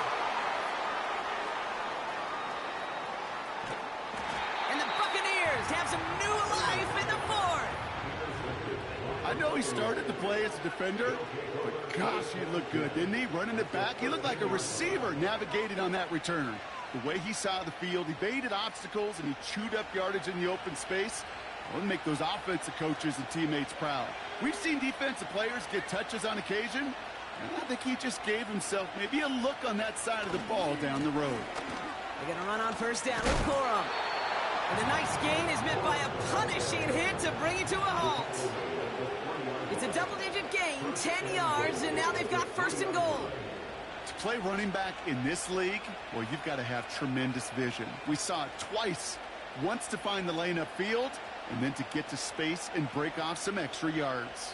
And the Buccaneers have some new life in the 4th. I know he started to play as a defender, but gosh, he looked good, didn't he? Running it back, he looked like a receiver navigating on that return. The way he saw the field, he baited obstacles, and he chewed up yardage in the open space. Well, make those offensive coaches and teammates proud. We've seen defensive players get touches on occasion, and I think he just gave himself maybe a look on that side of the ball down the road. They're going to run on first down with Corum. And the nice gain is met by a punishing hit to bring it to a halt. It's a double-digit gain, 10 yards, and now they've got first and goal. To play running back in this league, well, you've got to have tremendous vision. We saw it twice. Once to find the lane upfield, and then to get to space and break off some extra yards.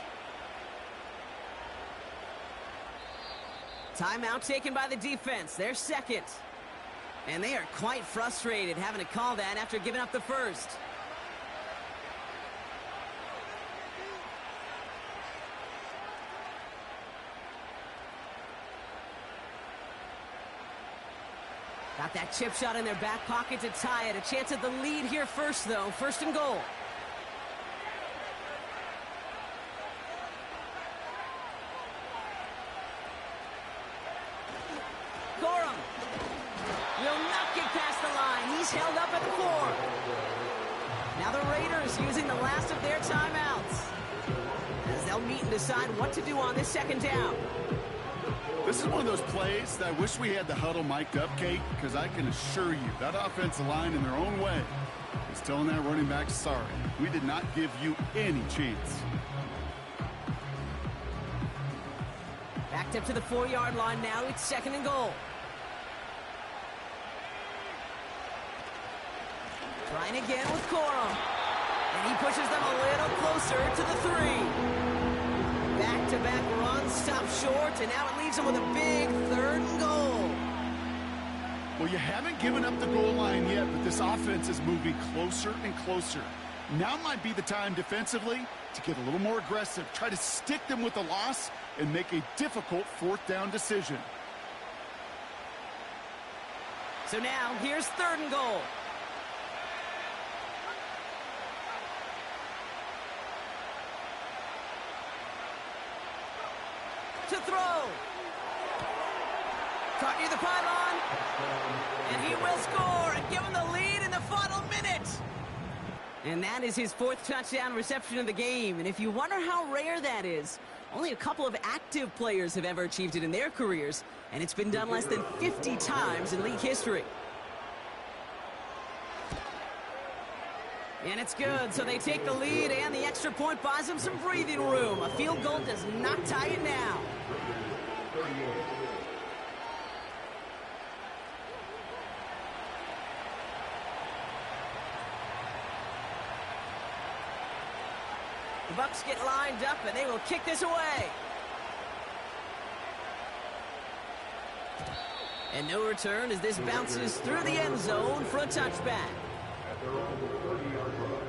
Timeout taken by the defense. Their second. And they are quite frustrated having to call that after giving up the first. Got that chip shot in their back pocket to tie it. A chance at the lead here first, though. First and goal. Corum will not get past the line. He's held up at the 4. Now the Raiders using the last of their timeouts as they'll meet and decide what to do on this second down. This is one of those plays that I wish we had the huddle mic'd up, Kate, because I can assure you that offensive line in their own way is telling that running back, sorry, we did not give you any chance. Backed up to the 4-yard line now. It's second and goal. Trying again with Corum. And he pushes them a little closer to the 3. Back-to-back runs, stop short, and now it leaves them with a big third and goal. Well, you haven't given up the goal line yet, but this offense is moving closer and closer. Now might be the time defensively to get a little more aggressive, try to stick them with the loss, and make a difficult fourth down decision. So now, here's third and goal. To throw. Caught near the pylon. And he will score and give him the lead in the final minute. And that is his 4th touchdown reception of the game. And if you wonder how rare that is, only a couple of active players have ever achieved it in their careers. And it's been done less than 50 times in league history. And it's good, so they take the lead, and the extra point buys them some breathing room. A field goal does not tie it now. The Bucs get lined up, and they will kick this away. And no return as this bounces through the end zone for a touchback. At their own 30-yard line.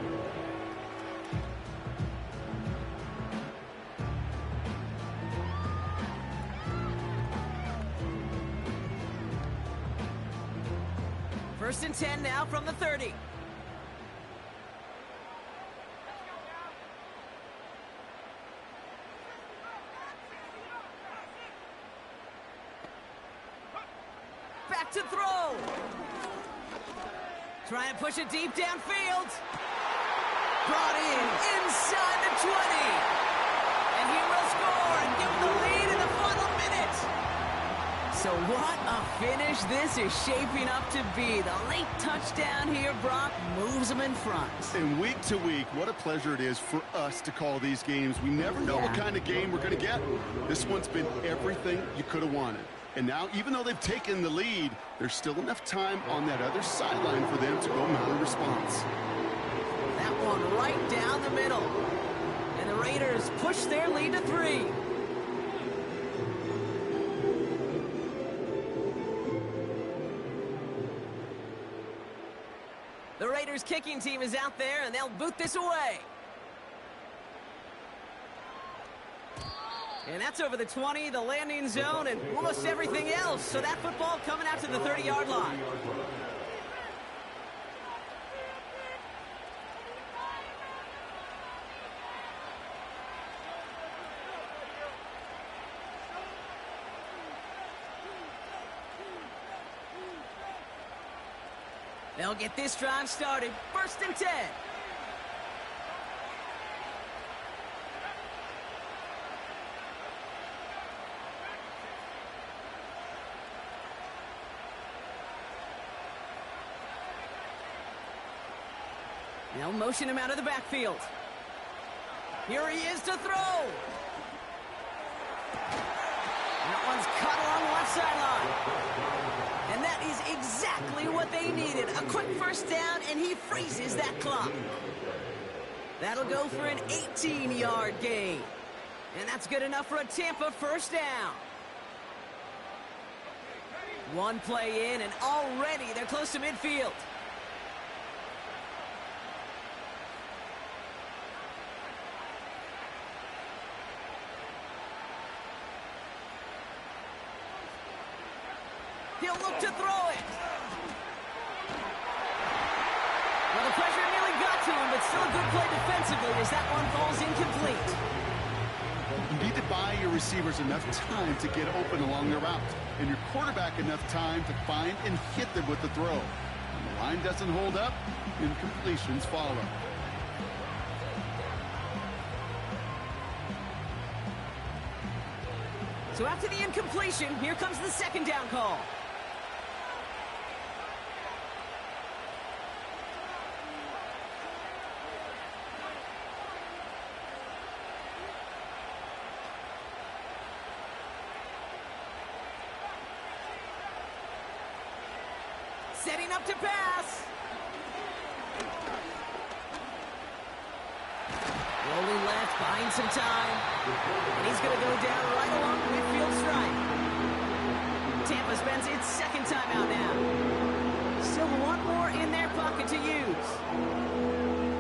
First and 10 now from the 30. Back to throw. Try and push it deep downfield. Brought in inside the 20. And he will score and give them the lead in the final minute. So what a finish this is shaping up to be. The late touchdown here, Brock, moves them in front. And week to week, what a pleasure it is for us to call these games. We never know what kind of game we're going to get. This one's been everything you could have wanted. And now, even though they've taken the lead, there's still enough time on that other sideline for them to go mount a response. That one right down the middle. And the Raiders push their lead to 3. The Raiders kicking team is out there, and they'll boot this away. And that's over the 20, the landing zone, and almost everything else. So that football coming out to the 30-yard line. They'll get this drive started. First and 10. They'll motion him out of the backfield. Here he is to throw. That one's cut along the left sideline. And that is exactly what they needed. A quick first down, and he freezes that clock. That'll go for an 18-yard gain. And that's good enough for a Tampa first down. One play in, and already they're close to midfield. He'll look to throw it. Well, the pressure nearly got to him, but still a good play defensively as that one falls incomplete. You need to buy your receivers enough time to get open along their route, and your quarterback enough time to find and hit them with the throw. When the line doesn't hold up, incompletions follow. So after the incompletion, here comes the second down call. Setting up to pass. Rolling left, buying some time. And he's going to go down right along the midfield stripe. Tampa spends its second time out now. Still one more in their pocket to use.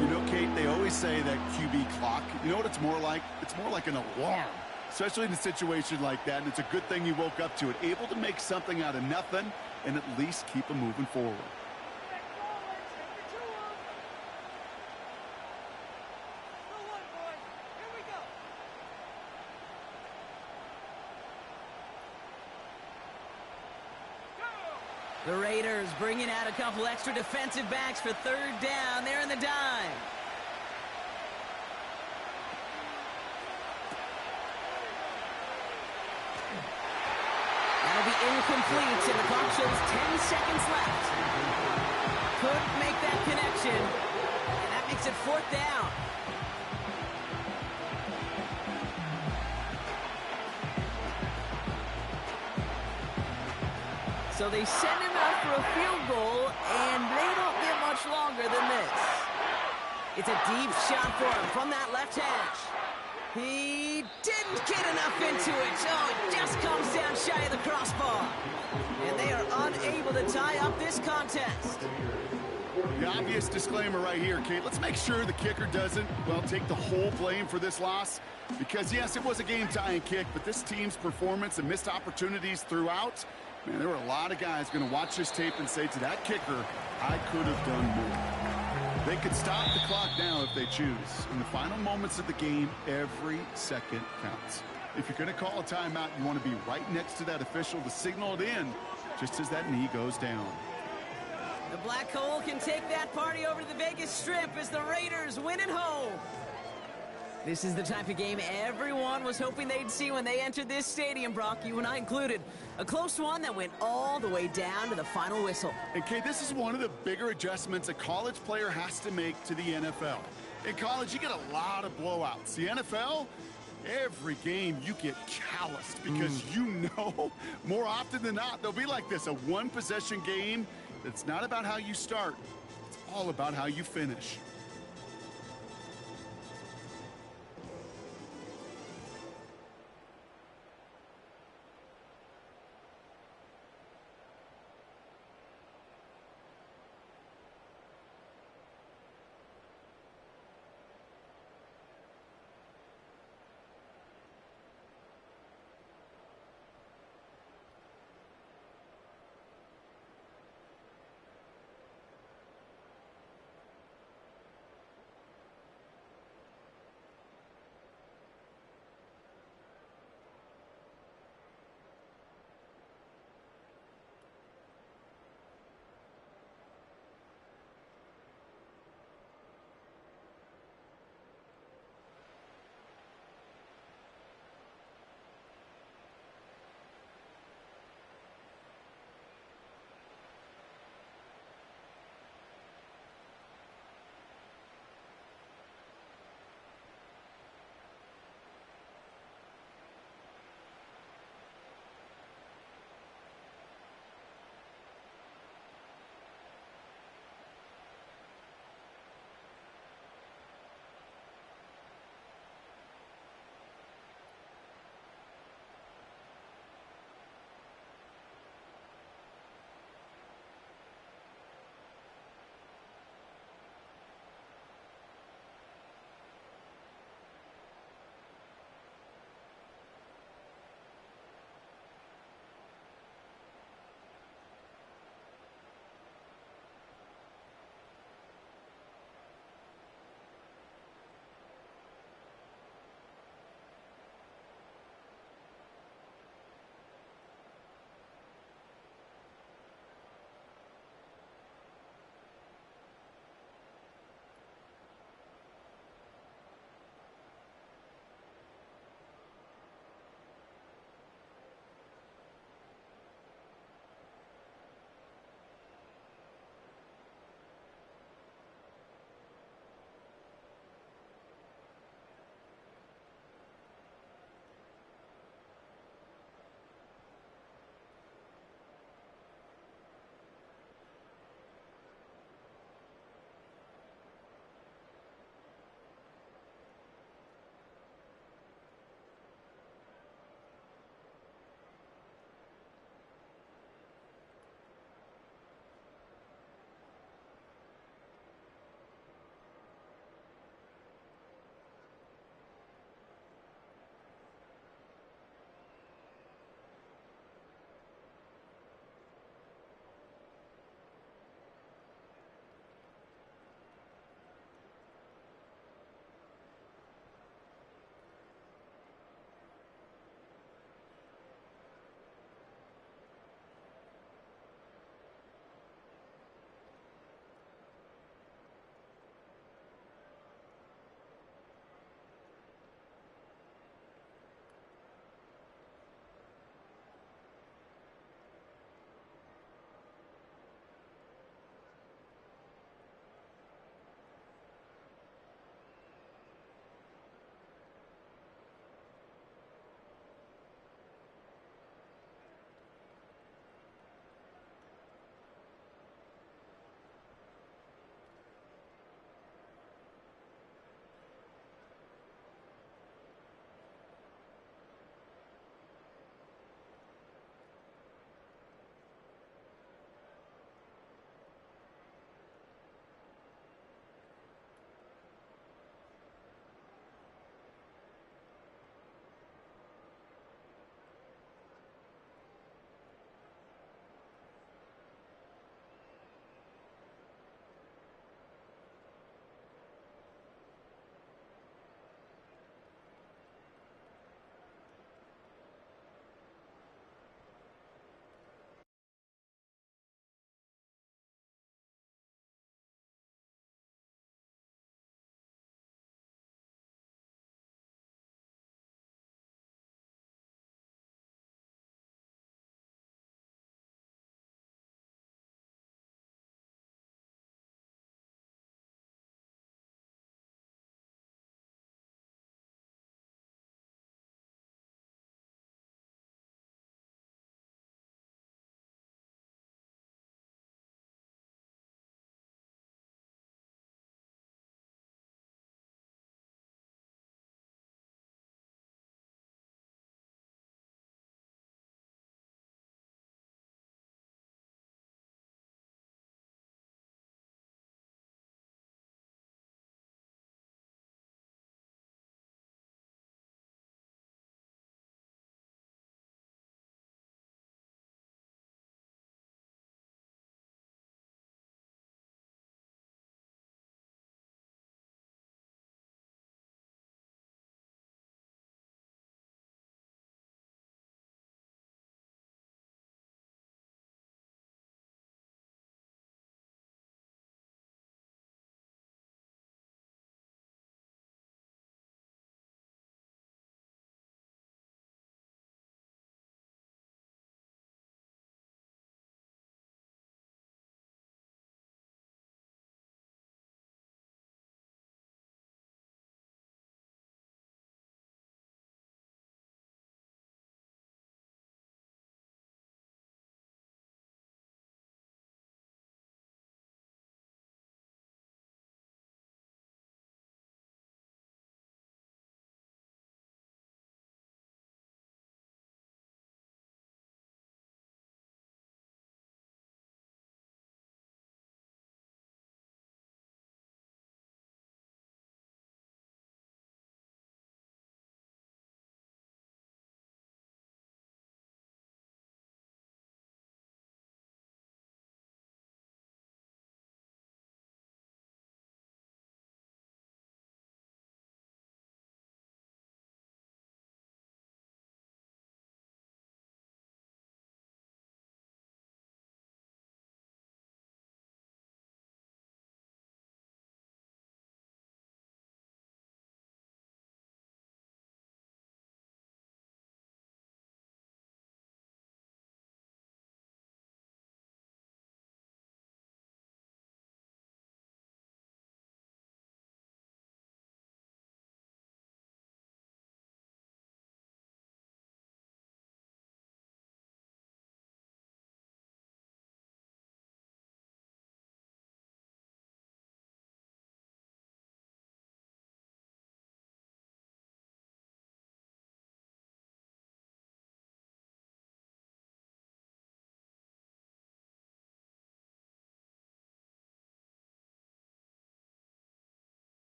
You know, Kate, they always say that QB clock, you know what it's more like? It's more like an alarm, especially in a situation like that. And it's a good thing you woke up to it, able to make something out of nothing and at least keep them moving forward. The Raiders bringing out a couple extra defensive backs for third down. They're in the dime. That'll be incomplete, and the clock shows 10 seconds left. Couldn't make that connection, and that makes it fourth down. So they send him out for a field goal, and they don't get much longer than this. It's a deep shot for him from that left hash. He didn't get enough into it, so it just comes down shy of the crossbar. And they are unable to tie up this contest. The obvious disclaimer right here, Kate. Let's make sure the kicker doesn't, well, take the whole blame for this loss. Because, yes, it was a game-tying kick, but this team's performance and missed opportunities throughout, man, there were a lot of guys going to watch this tape and say to that kicker, I could have done more. They could stop the clock now if they choose. In the final moments of the game, every second counts. If you're going to call a timeout, you want to be right next to that official to signal it in just as that knee goes down. The Black Hole can take that party over to the Vegas Strip as the Raiders win at home. This is the type of game everyone was hoping they'd see when they entered this stadium, Brock, you and I included. A close one that went all the way down to the final whistle. And, Kate, this is one of the bigger adjustments a college player has to make to the NFL. In college, you get a lot of blowouts. The NFL, every game you get calloused because you know more often than not they'll be like this, a one-possession game that's not about how you start. It's all about how you finish.